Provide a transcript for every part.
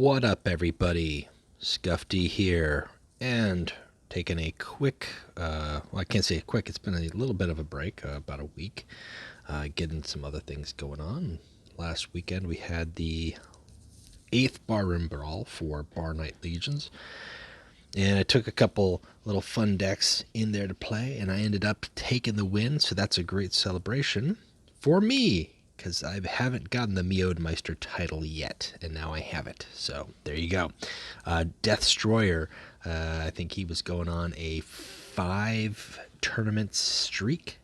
What up, everybody? Scuffy here, and taking a quick, well, I can't say quick, it's been a little bit of a break, about a week, getting some other things going on. Last weekend we had the 8th Barroom Brawl for Bar Night Legions, and I took a couple little fun decks in there to play, and I ended up taking the win, so that's a great celebration for me, because I haven't gotten the Meodmeister title yet, and now I have it. So there you go. Deathstroyer, I think he was going on a 5 tournament streak,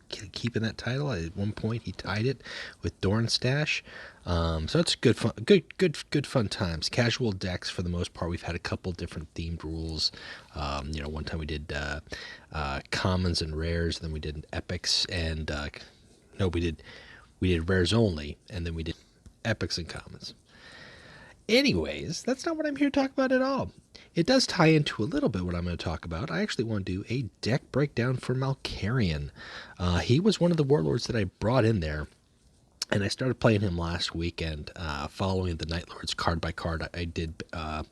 keeping that title. At one point, he tied it with Dornstash. So it's good fun, good fun times. Casual decks for the most part. We've had a couple different themed rules. One time we did commons and rares, then we did epics, and no, we did rares only, and then we did epics and commons. Anyways, that's not what I'm here to talk about at all. It does tie into a little bit what I'm going to talk about. I actually want to do a deck breakdown for Malcharion. He was one of the warlords that I brought in there, and I started playing him last weekend, following the Night Lords card by card. I did a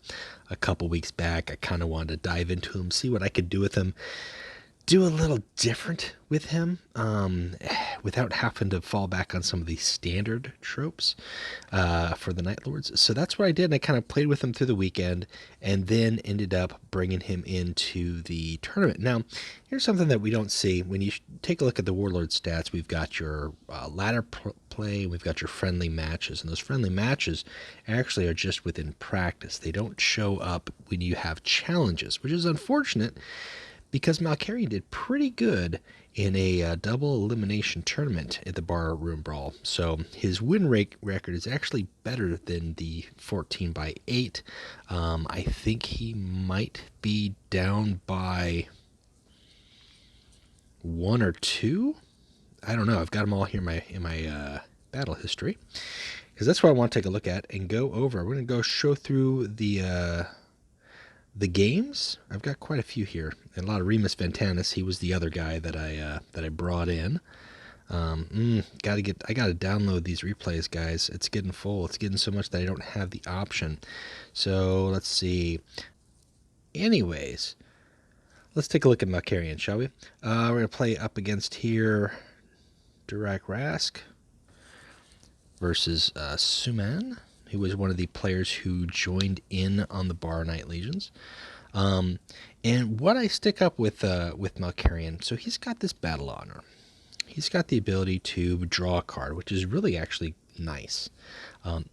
couple weeks back. I kind of wanted to dive into him, see what I could do with him. Do a little different with him, without having to fall back on some of the standard tropes for the Night Lords. So that's what I did, and I kind of played with him through the weekend, and then ended up bringing him into the tournament. Now, here's something that we don't see. When you take a look at the Warlord stats, we've got your ladder play, we've got your friendly matches, and those friendly matches actually are just within practice. They don't show up when you have challenges, which is unfortunate, because Malcharion did pretty good in a double elimination tournament at the Barroom Brawl. So his win rate record is actually better than the 14 by 8. I think he might be down by 1 or 2. I don't know. I've got them all here in my battle history, because that's what I want to take a look at and go over. We're going to go show through the games. I've got quite a few here, and a lot of Remus Ventanis. He was the other guy that I brought in. I gotta download these replays, guys. It's getting full. It's getting so much that I don't have the option. So let's see. Anyways, let's take a look at Malcharion, shall we? We're gonna play up against here Durak Rask versus Suman. He was one of the players who joined in on the Bar Night Legions. And what I stick up with Malcharion, so he's got this battle honor. He's got the ability to draw a card, which is really actually nice.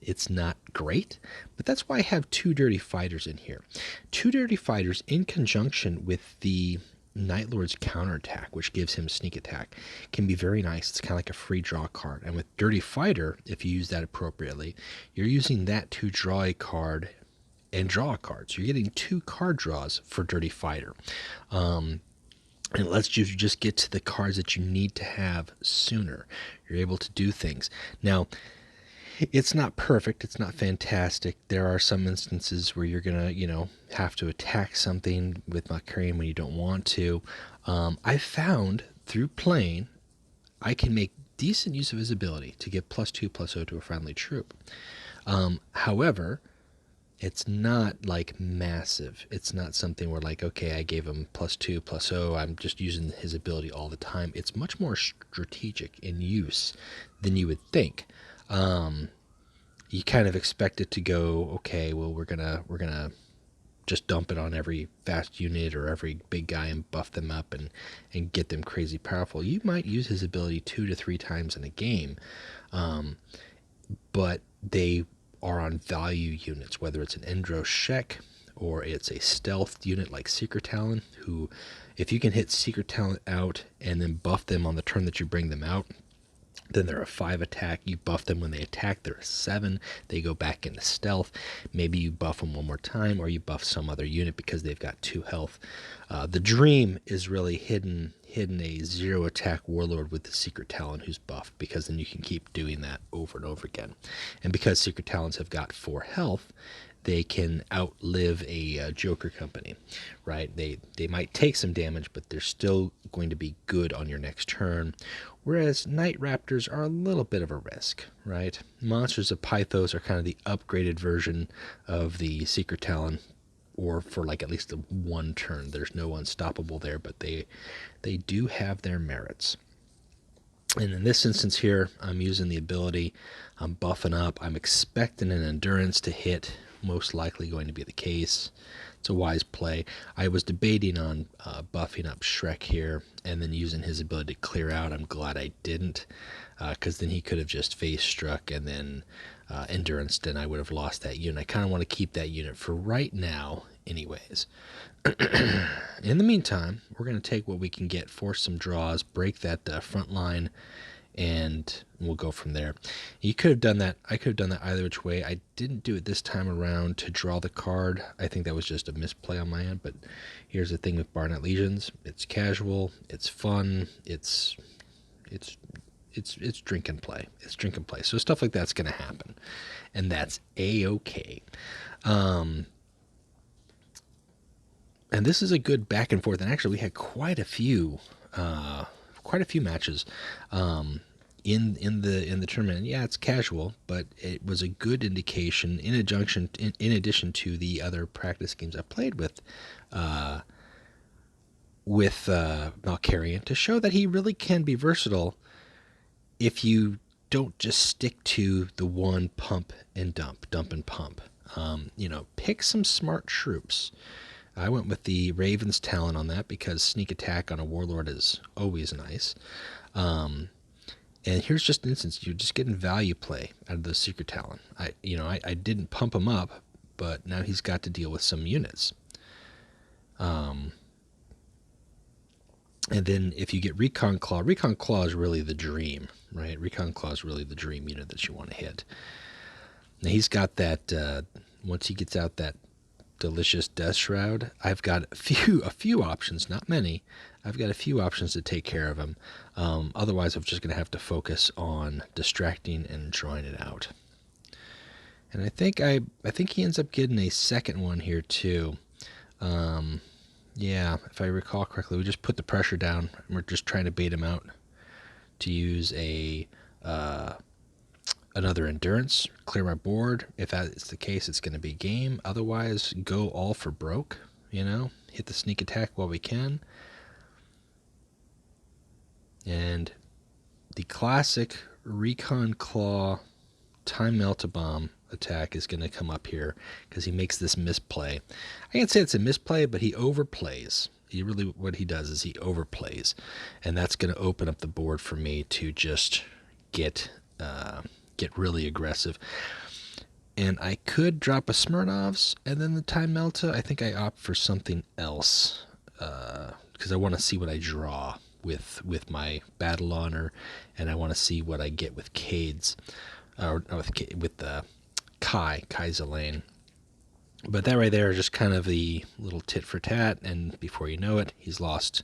It's not great, but that's why I have 2 Dirty Fighters in here. 2 Dirty Fighters in conjunction with the Night Lord's counterattack, which gives him sneak attack, can be very nice. It's kind of like a free draw card. And with Dirty Fighter, if you use that appropriately, you're using that to draw a card and draw a card. So you're getting 2 card draws for Dirty Fighter. And it lets you just get to the cards that you need to have sooner. You're able to do things. Now, it's not perfect. It's not fantastic. There are some instances where you're going to, have to attack something with Malcharion when you don't want to. I found through playing, I can make decent use of his ability to give +2/+0 to a friendly troop. However, it's not like massive. It's not something where like, okay, I gave him +2/+0. I'm just using his ability all the time. It's much more strategic in use than you would think. You kind of expect it to go, okay, well, we're gonna just dump it on every fast unit or every big guy and buff them up and get them crazy powerful. You might use his ability 2 to 3 times in a game, but they are on value units, whether it's an Endros Shek or it's a stealth unit like Secret Talon, who, if you can hit Secret Talon out and then buff them on the turn that you bring them out, then they're a 5 attack. You buff them when they attack, they're a 7. They go back into stealth. Maybe you buff them one more time, or you buff some other unit because they've got 2 health. The dream is really hidden a 0 attack warlord with the Secret Talon who's buffed, because then you can keep doing that over and over again. And because Secret Talons have got 4 health, they can outlive a Joker company, right? They might take some damage, but they're still going to be good on your next turn. Whereas Night Raptors are a little bit of a risk, right? Monsters of Pythos are kind of the upgraded version of the Secret Talon, or for like at least a one turn. There's no unstoppable there, but they do have their merits. And in this instance here, I'm using the ability, I'm buffing up, I'm expecting an endurance to hit, most likely going to be the case. It's a wise play. I was debating on buffing up Shrek here and then using his ability to clear out. I'm glad I didn't, because then he could have just face struck and then endurance, and I would have lost that unit. I kind of want to keep that unit for right now anyways. In the meantime, we're going to take what we can get, force some draws, break that front line, and we'll go from there. You could have done that. I could have done that either which way. I didn't do it this time around to draw the card. I think that was just a misplay on my end, but here's the thing with Barnet Legions. It's casual, it's fun, it's drink and play. It's drink and play. So stuff like that's going to happen, and that's A-okay. And this is a good back and forth. And actually, we had quite a few matches in the tournament. And yeah, it's casual, but it was a good indication in addition to the other practice games I played with Malcharion, to show that he really can be versatile if you don't just stick to the one pump and dump and pump. Pick some smart troops. I went with the Raven's Talon on that because sneak attack on a warlord is always nice. And here's just an instance. You're just getting value play out of the Secret Talon. I didn't pump him up, but now he's got to deal with some units. And then if you get Recon Claw is really the dream, right? Recon Claw is really the dream unit that you want to hit. Now he's got that, once he gets out that delicious Death Shroud, I've got a few options, not many. I've got a few options to take care of him. Otherwise, I'm just going to have to focus on distracting and drawing it out. And I think he ends up getting a second one here too. Yeah, if I recall correctly, we just put the pressure down. And we're just trying to bait him out to use another endurance, clear my board. If that is the case, it's going to be game. Otherwise, go all for broke, hit the sneak attack while we can. And the classic Recon Claw Time Melt-A-Bomb attack is going to come up here because he makes this misplay. I can't say it's a misplay, but he overplays. What he does is he overplays, and that's going to open up the board for me to just get really aggressive. And I could drop a Smirnov's and then the Time Melta. I think I opt for something else because I want to see what I draw with my Battle Honor, and I want to see what I get with Cades, or with the Kai Zelaine. But that right there is just kind of the little tit for tat, and before you know it, he's lost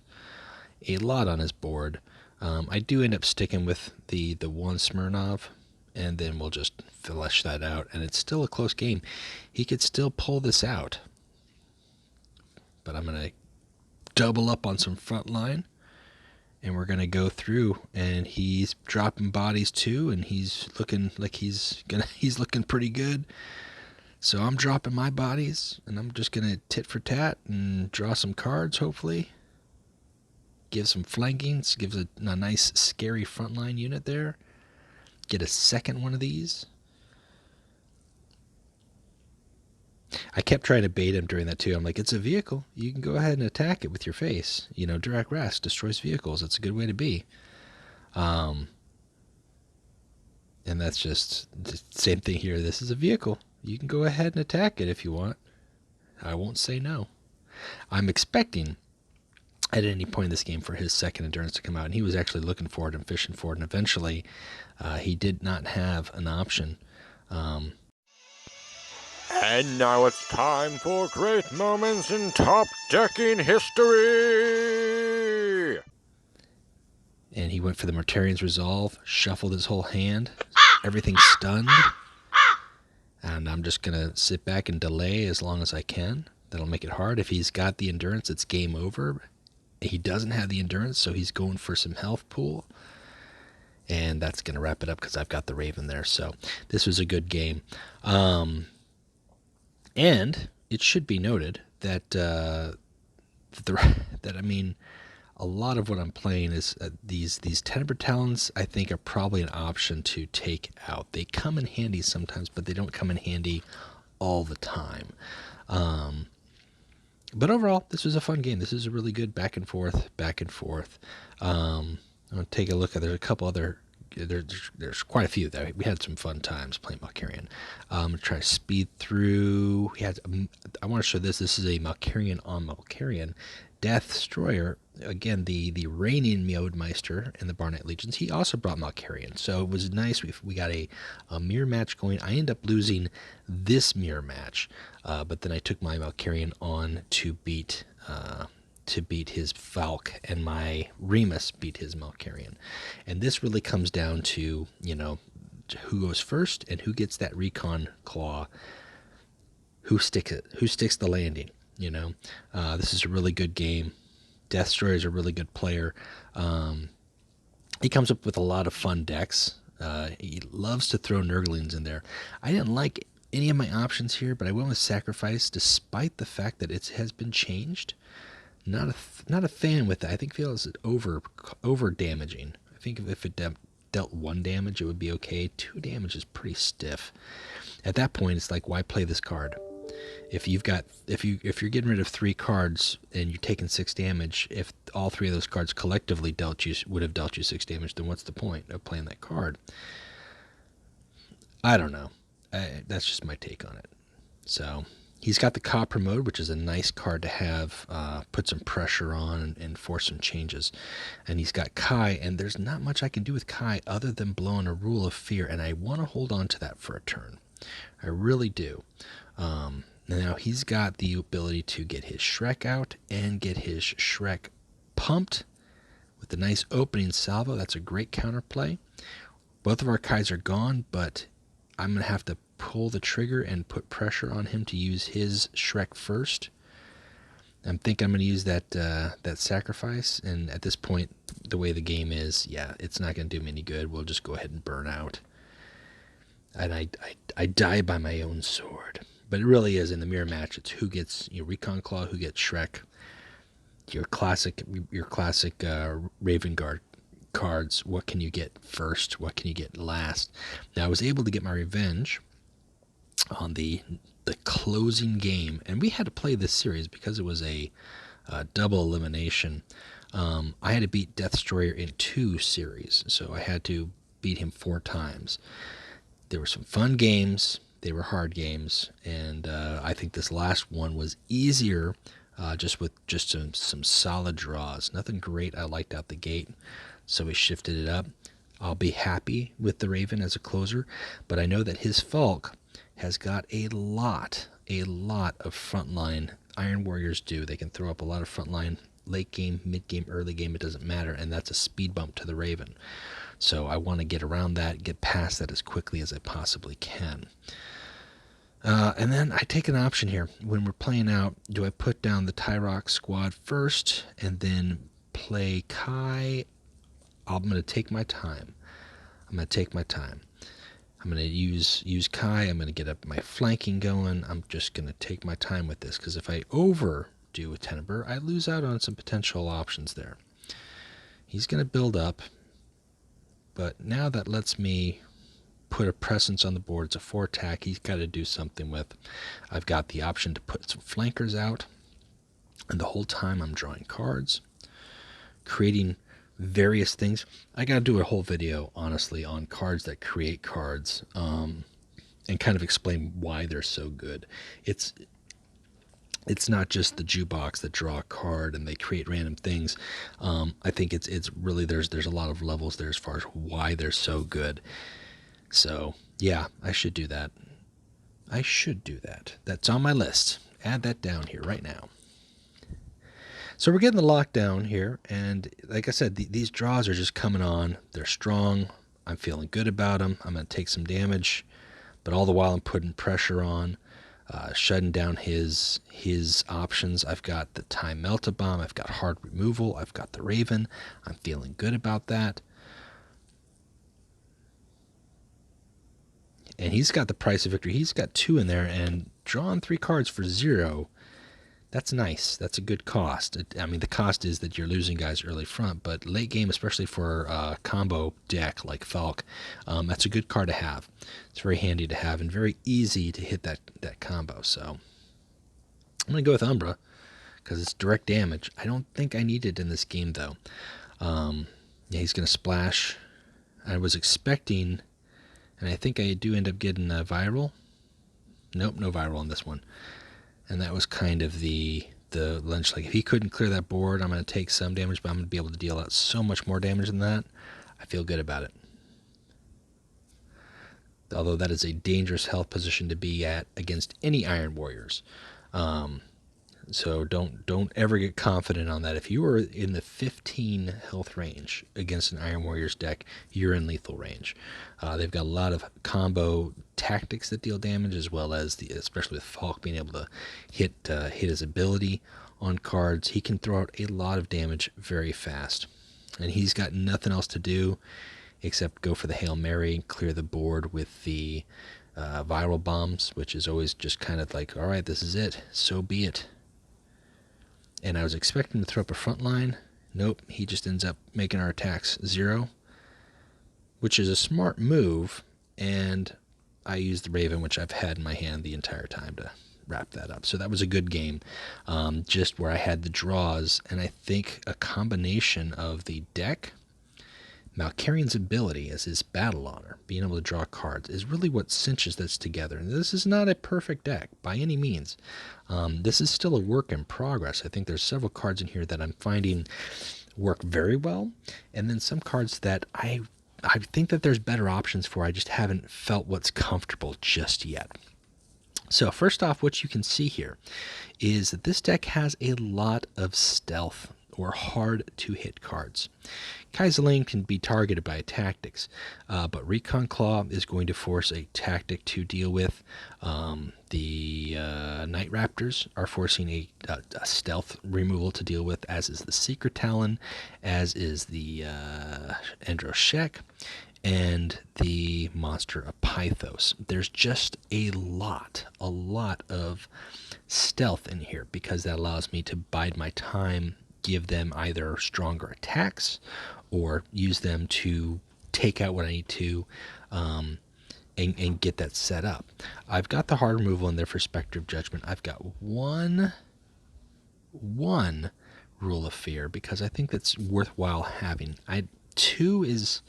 a lot on his board. I do end up sticking with the one Smirnov, and then we'll just flesh that out, and it's still a close game. He could still pull this out, but I'm going to double up on some front line, and we're going to go through, and he's dropping bodies too, and he's looking like he's looking pretty good. So I'm dropping my bodies, and I'm just going to tit for tat and draw some cards, hopefully. Give some flankings, gives a nice scary frontline unit there. Get a second one of these. I kept trying to bait him during that too. I'm like, it's a vehicle. You can go ahead and attack it with your face. Direct Rask destroys vehicles. It's a good way to be. And that's just the same thing here. This is a vehicle. You can go ahead and attack it if you want. I won't say no. I'm expecting at any point in this game for his second endurance to come out, and he was actually looking for it and fishing for it, and eventually he did not have an option. And now it's time for great moments in top decking history! And he went for the Malcharion's Resolve, shuffled his whole hand, everything stunned, And I'm just going to sit back and delay as long as I can. That'll make it hard. If he's got the endurance, it's game over. He doesn't have the endurance, so he's going for some health pool. And that's going to wrap it up because I've got the Raven there. So this was a good game. And it should be noted that I mean, a lot of what I'm playing is these Tenebrae Talons. I think are probably an option to take out. They come in handy sometimes, but they don't come in handy all the time. But overall, this was a fun game. This is a really good back and forth, back and forth. I'm gonna take a look at. There's a couple other. There's quite a few that we had some fun times playing Malcharion. I'm gonna try to speed through. I want to show this. This is a Malcharion on Malcharion. Death Destroyer, again, the reigning Meowdmeister in the Barnet Legions. He also brought Malcharion, so it was nice. We got a mirror match going. I ended up losing this mirror match, but then I took my Malcharion on to beat his Falk, and my Remus beat his Malcharion. And this really comes down to, who goes first and who gets that recon claw, who sticks the landing. This is a really good game. Death Destroyer is a really good player. He comes up with a lot of fun decks. He loves to throw Nurglings in there. I didn't like any of my options here, but I went with Sacrifice despite the fact that it has been changed. Not a fan with it. I think feels over damaging. I think if it dealt 1 damage, it would be okay. 2 damage is pretty stiff. At that point, it's like, why play this card? If you're getting rid of 3 cards and you're taking 6 damage, if all 3 of those cards collectively would have dealt you 6 damage, then what's the point of playing that card? I don't know. That's just my take on it. So he's got the Copper mode, which is a nice card to have, put some pressure on and force some changes. And he's got Kai, and there's not much I can do with Kai other than blowing a Rule of Fear, and I want to hold on to that for a turn. I really do. Now he's got the ability to get his Shrek out and get his Shrek pumped with a nice opening salvo. That's a great counterplay. Both of our Kais are gone, but I'm going to have to pull the trigger and put pressure on him to use his Shrek first. I'm thinking I'm going to use that sacrifice, and at this point, the way the game is, yeah, it's not going to do me any good. We'll just go ahead and burn out. And I die by my own sword. But it really is, in the mirror match, it's who gets Recon Claw, who gets Shrek. Your classic Raven Guard cards. What can you get first? What can you get last? Now, I was able to get my revenge on the closing game, and we had to play this series because it was a double elimination. I had to beat Death Destroyer in 2 series, so I had to beat him 4 times. There were some fun games. They were hard games, and I think this last one was easier, just with some solid draws. Nothing great I liked out the gate, so we shifted it up. I'll be happy with the Raven as a closer, but I know that his Falk has got a lot of frontline. Iron Warriors do. They can throw up a lot of frontline, late game, mid game, early game, it doesn't matter, and that's a speed bump to the Raven. So I want to get around that, get past that as quickly as I possibly can. And then I take an option here. When we're playing out, do I put down the Tyrock squad first and then play Kai? I'm going to take my time. I'm going to use Kai. I'm going to get up my flanking going. I'm just going to take my time with this, because if I overdo a Tenebrae, I lose out on some potential options there. He's going to build up, but now that lets me put a presence on the board. It's a 4 attack. He's got to do something with. I've got the option to put some flankers out, and the whole time I'm drawing cards, creating various things. I got to do a whole video, honestly, on cards that create cards, and kind of explain why they're so good. It's not just the jukebox that draw a card and they create random things. I think it's really there's a lot of levels there as far as why they're so good. So yeah, I should do that. That's on my list. Add that down here right now. So we're getting the lockdown here, and like I said, these draws are just coming on. They're strong. I'm feeling good about them. I'm going to take some damage, But all the while I'm putting pressure on, shutting down his options. I've got the time Melta-Bomb, I've got hard removal, I've got the Raven. I'm feeling good about that. And he's got the price of victory. He's got 2 in there, and drawing 3 cards for 0. That's nice. That's a good cost. I mean, the cost is that you're losing guys early front, but late game, especially for a combo deck like Falk, that's a good card to have. It's very handy to have and very easy to hit that combo. So I'm going to go with Umbra because it's direct damage. I don't think I need it in this game, though. Yeah, he's going to splash. I was expecting, and I think I do end up getting a viral. Nope, no viral on this one. And that was kind of the lunch. Like, if he couldn't clear that board, I'm going to take some damage, but I'm going to be able to deal out so much more damage than that. I feel good about it. Although that is a dangerous health position to be at against any Iron Warriors. So don't ever get confident on that. If you are in the 15 health range against an Iron Warriors deck, you're in lethal range. They've got a lot of combo tactics that deal damage, as well as especially with Falk being able to hit his ability on cards. He can throw out a lot of damage very fast, and he's got nothing else to do except go for the Hail Mary and clear the board with the viral bombs, which is always just kind of like, all right, this is it, so be it. And I was expecting to throw up a front line. Nope, he just ends up making our attacks 0, which is a smart move, and I used the Raven, which I've had in my hand the entire time, to wrap that up. So that was a good game, just where I had the draws, and I think a combination of the deck, Malcharion's ability as his battle honor, being able to draw cards, is really what cinches this together. And this is not a perfect deck by any means. This is still a work in progress. I think there's several cards in here that I'm finding work very well, and then some cards that I think that there's better options for. I just haven't felt what's comfortable just yet. So first off, what you can see here is that this deck has a lot of stealth or hard to hit cards. Kaiserling can be targeted by tactics, but Recon Claw is going to force a tactic to deal with. The Night Raptors are forcing a stealth removal to deal with, as is the Secret Talon, as is the Androshek, and the Monster of Pythos. There's just a lot of stealth in here, because that allows me to bide my time, give them either stronger attacks or use them to take out what I need to, and get that set up. I've got the hard removal in there for Spectre of Judgment. I've got one Rule of Fear, because I think that's worthwhile having. 2 is,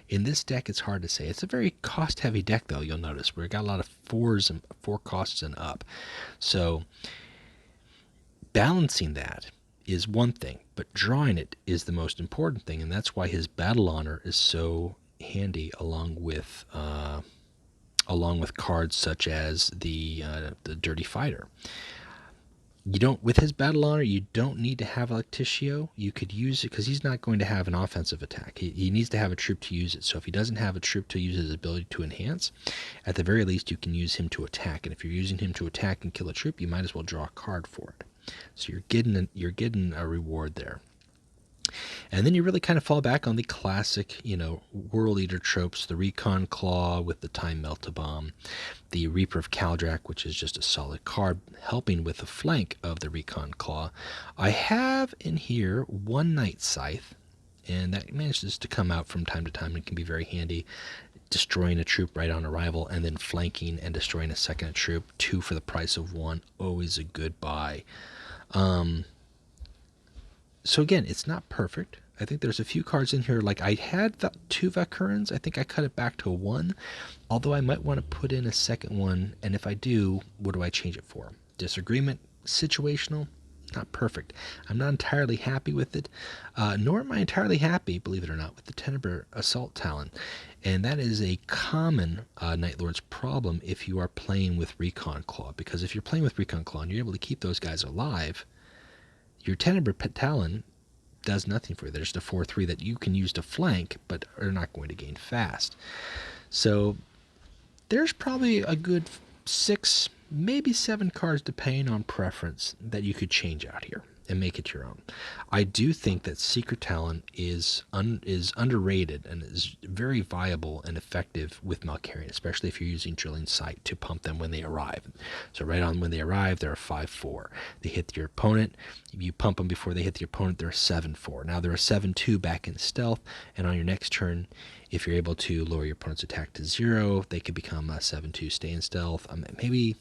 in this deck, it's hard to say. It's a very cost-heavy deck, though, you'll notice. We've got a lot of 4s and 4 costs and up. So balancing that is one thing, but drawing it is the most important thing, and that's why his battle honor is so handy, along with cards such as the Dirty Fighter. You don't, with his battle honor, you don't need to have Electitio. You could use it because he's not going to have an offensive attack. He needs to have a troop to use it. So if he doesn't have a troop to use his ability to enhance, at the very least you can use him to attack. And if you're using him to attack and kill a troop, you might as well draw a card for it. So you're getting a reward there. And then you really kind of fall back on the classic, World Eater tropes, the Recon Claw with the Time Melta-Bomb, the Reaper of Kaldrak, which is just a solid card, helping with the flank of the Recon Claw. I have in here one Night Scythe, and that manages to come out from time to time and can be very handy, destroying a troop right on arrival, and then flanking and destroying a second troop, 2 for the price of 1, always a good buy. So again, it's not perfect. I think there's a few cards in here, like I had 2 Valkyrans. I think I cut it back to 1, although I might want to put in a second one, and if I do, what do I change it for? Disagreement, situational, not perfect. I'm not entirely happy with it, nor am I entirely happy, believe it or not, with the Tenebrer Assault Talon. And that is a common Night Lord's problem if you are playing with Recon Claw, because if you're playing with Recon Claw and you're able to keep those guys alive, your Tenebrer Talon does nothing for you. There's the 4/3 that you can use to flank, but are not going to gain fast. So there's probably a good 6, maybe 7 cards, depending on preference, that you could change out here and make it your own. I do think that Secret Talent is underrated and is very viable and effective with Malcharion, especially if you're using Drilling Sight to pump them when they arrive. So right on when they arrive, they're a 5/4. They hit your opponent. If you pump them before they hit the opponent, they're a 7/4. Now they're a 7/2 back in stealth, and on your next turn, if you're able to lower your opponent's attack to 0, they could become a 7/2 stay in stealth. Maybe,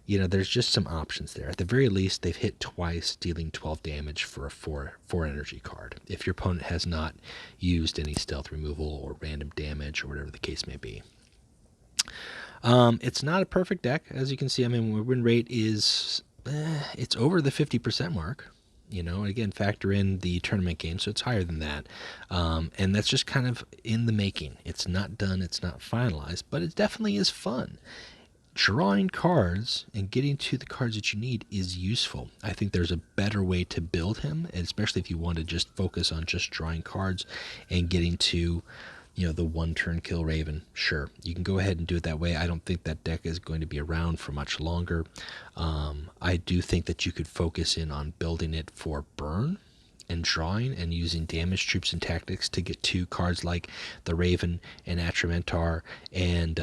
there's just some options there. At the very least, they've hit twice, dealing 12 damage for a 4 energy card, if your opponent has not used any stealth removal or random damage or whatever the case may be. It's not a perfect deck, as you can see. Win rate is it's over the 50% mark. Again, factor in the tournament game, so it's higher than that. And that's just kind of in the making. It's not done, it's not finalized, but it definitely is fun. Drawing cards and getting to the cards that you need is useful. I think there's a better way to build him, and especially if you want to just focus on just drawing cards and getting to, the 1-turn kill Raven. Sure, you can go ahead and do it that way. I don't think that deck is going to be around for much longer. I do think that you could focus in on building it for burn and drawing and using damage, troops, and tactics to get to cards like the Raven and Atramentar and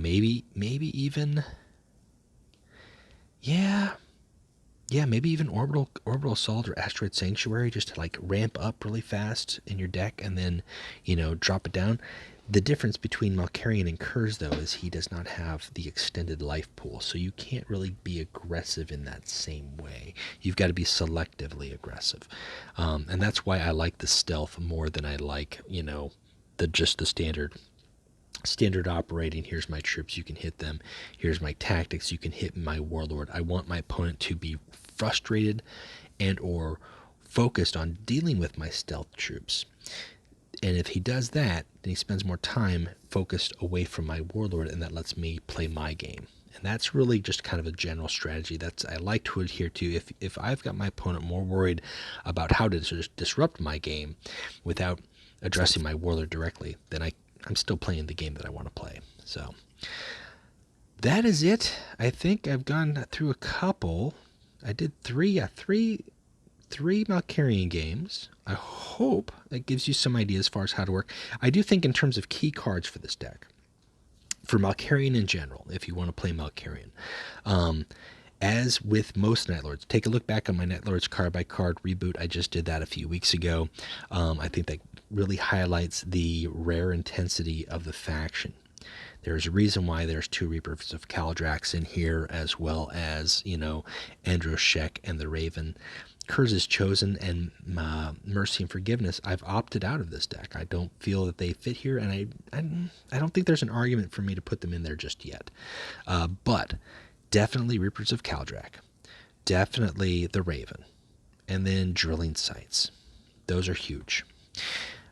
maybe even, maybe even orbital assault or asteroid sanctuary, just to ramp up really fast in your deck and then drop it down. The difference between Malcharion and Kurz, though, is he does not have the extended life pool, so you can't really be aggressive in that same way. You've got to be selectively aggressive, and that's why I like the stealth more than I like the standard operating. Here's my troops, you can hit them. Here's my tactics, you can hit my warlord. I want my opponent to be frustrated and or focused on dealing with my stealth troops. And if he does that, then he spends more time focused away from my warlord, and that lets me play my game. And that's really just kind of a general strategy I like to adhere to. If I've got my opponent more worried about how to disrupt my game without addressing my warlord directly, then I'm still playing the game that I want to play. So that is it. I think I've gone through a couple. I did three Malcharion games. I hope that gives you some idea as far as how to work. I do think in terms of key cards for this deck, for Malcharion in general, if you want to play Malcharion, as with most Night Lords, take a look back on my Night Lords card by card reboot. I just did that a few weeks ago. I think that really highlights the rare intensity of the faction. There's a reason why there's 2 Reapers of Kaldrax in here, as well as, Androshek and the Raven. Kurz is chosen, and Mercy and Forgiveness, I've opted out of this deck. I don't feel that they fit here, and I don't think there's an argument for me to put them in there just yet. But definitely Reapers of Kaldrak, definitely the Raven, and then Drilling Sights. Those are huge.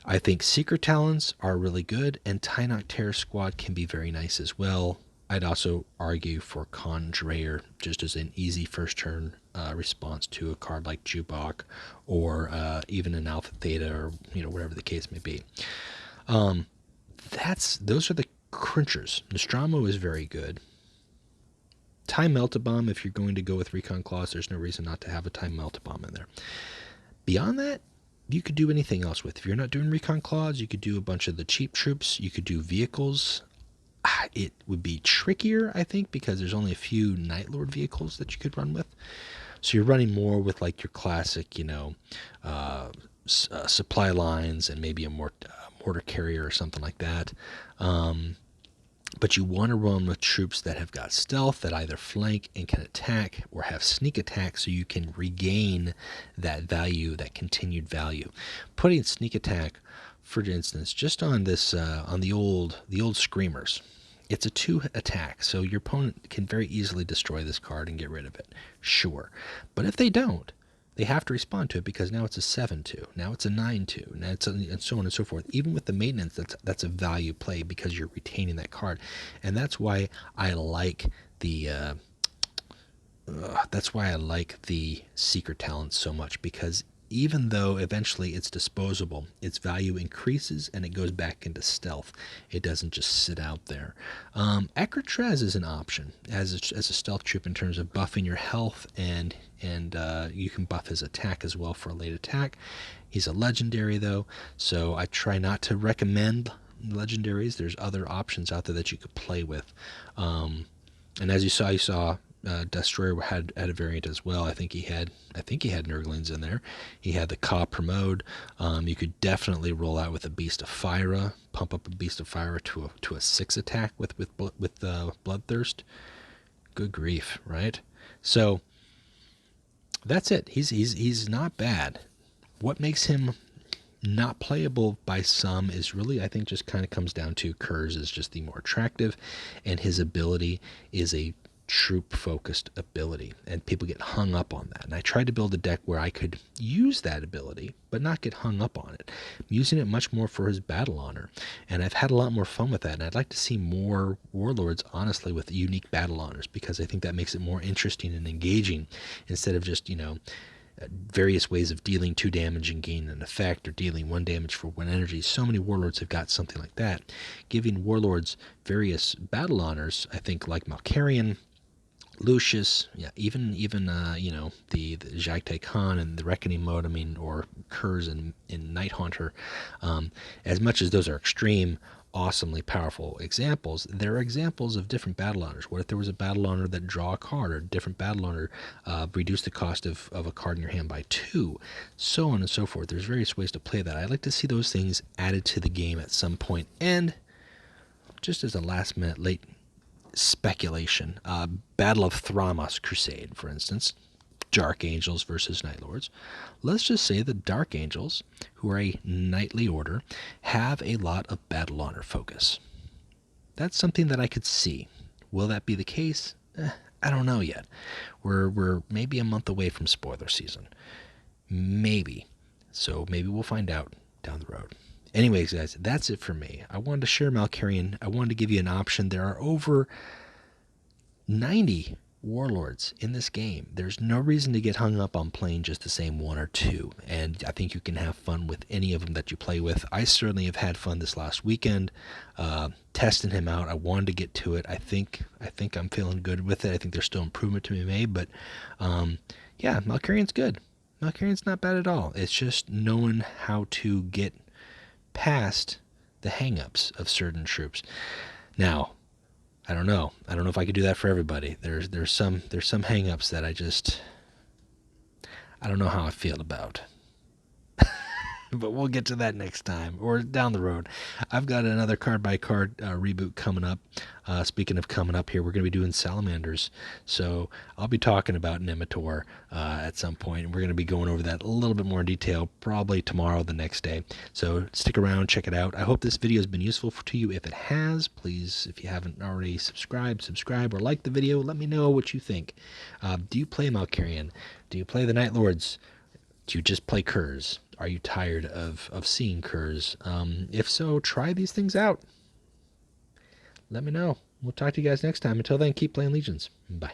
I think Secret Talents are really good, and Tynok Terror Squad can be very nice as well. I'd also argue for Conjurer just as an easy first turn response to a card like Jubok, or even an Alpha Theta, or whatever the case may be. Those are the clinchers. Nostromo is very good. Time Melta Bomb, if you're going to go with Recon Claws, there's no reason not to have a Time Melta Bomb in there. Beyond that, you could do anything else with. If you're not doing Recon Claws, you could do a bunch of the cheap troops. You could do vehicles. It would be trickier, I think, because there's only a few Night Lord vehicles that you could run with. So you're running more with your classic, supply lines and maybe a mortar carrier or something like that. But you want to run with troops that have got stealth, that either flank and can attack, or have sneak attack, so you can regain that value, that continued value. Putting sneak attack, for instance, just on this on the old Screamers, it's a 2 attack, so your opponent can very easily destroy this card and get rid of it. Sure, but if they don't, they have to respond to it, because now it's a 7/2, now it's a 9/2, now it's and so on and so forth. Even with the maintenance, that's a value play, because you're retaining that card, and that's why I like the Secret Talents so much, because even though eventually it's disposable, its value increases and it goes back into stealth. It doesn't just sit out there. Akratrez is an option as a stealth troop in terms of buffing your health, and you can buff his attack as well for a late attack. He's a legendary though, so I try not to recommend legendaries. There's other options out there that you could play with. And as you saw Destroyer had a variant as well. I think he had Nurglings in there. He had the Ka promote. You could definitely roll out with a Beast of Fire, pump up a Beast of Fire to a 6 attack with Bloodthirst. Good grief, right? So that's it. He's not bad. What makes him not playable by some is really, I think, just kind of comes down to Kurz is just the more attractive, and his ability is a troop focused ability, and people get hung up on that. And I tried to build a deck where I could use that ability but not get hung up on it. I'm using it much more for his battle honor, and I've had a lot more fun with that. And I'd like to see more warlords, honestly, with unique battle honors, because I think that makes it more interesting and engaging instead of just, various ways of dealing 2 damage and gaining an effect, or dealing 1 damage for 1 energy. So many warlords have got something like that. Giving warlords various battle honors, I think, like Malcharion, Lucius, yeah, even the Jagtai Khan and the Reckoning mode, or Kurz in Night Haunter, as much as those are extreme, awesomely powerful examples, there are examples of different battle honors. What if there was a battle honor that draw a card, or a different battle honor reduce the cost of a card in your hand by 2, so on and so forth. There's various ways to play that. I'd like to see those things added to the game at some point. And just as a last minute late speculation, Battle of Thramas Crusade, for instance, Dark Angels versus Night Lords. Let's just say the Dark Angels, who are a knightly order, have a lot of battle honor focus. That's something that I could see. Will that be the case? I don't know yet. We're maybe a month away from spoiler season. Maybe. So maybe we'll find out down the road. Anyways, guys, that's it for me. I wanted to share Malcharion. I wanted to give you an option. There are over 90 warlords in this game. There's no reason to get hung up on playing just the same 1 or 2, and I think you can have fun with any of them that you play with. I certainly have had fun this last weekend testing him out. I wanted to get to it. I think I'm feeling good with it. I think there's still improvement to be made, but yeah, Malcharion's good. Malcharion's not bad at all. It's just knowing how to get past the hang-ups of certain troops. Now, I don't know if I could do that for everybody. There's some hang-ups that I don't know how I feel about. But we'll get to that next time, or down the road. I've got another card-by-card reboot coming up. Speaking of coming up here, we're going to be doing Salamanders. So I'll be talking about Nemetor at some point, and we're going to be going over that a little bit more in detail, probably tomorrow, the next day. So stick around, check it out. I hope this video has been useful to you. If it has, please, if you haven't already, subscribe, or like the video. Let me know what you think. Do you play Malcharion? Do you play the Night Lords? Do you just play Kurz? Are you tired of seeing Kurz? If so, try these things out. Let me know. We'll talk to you guys next time. Until then, keep playing Legions. Bye.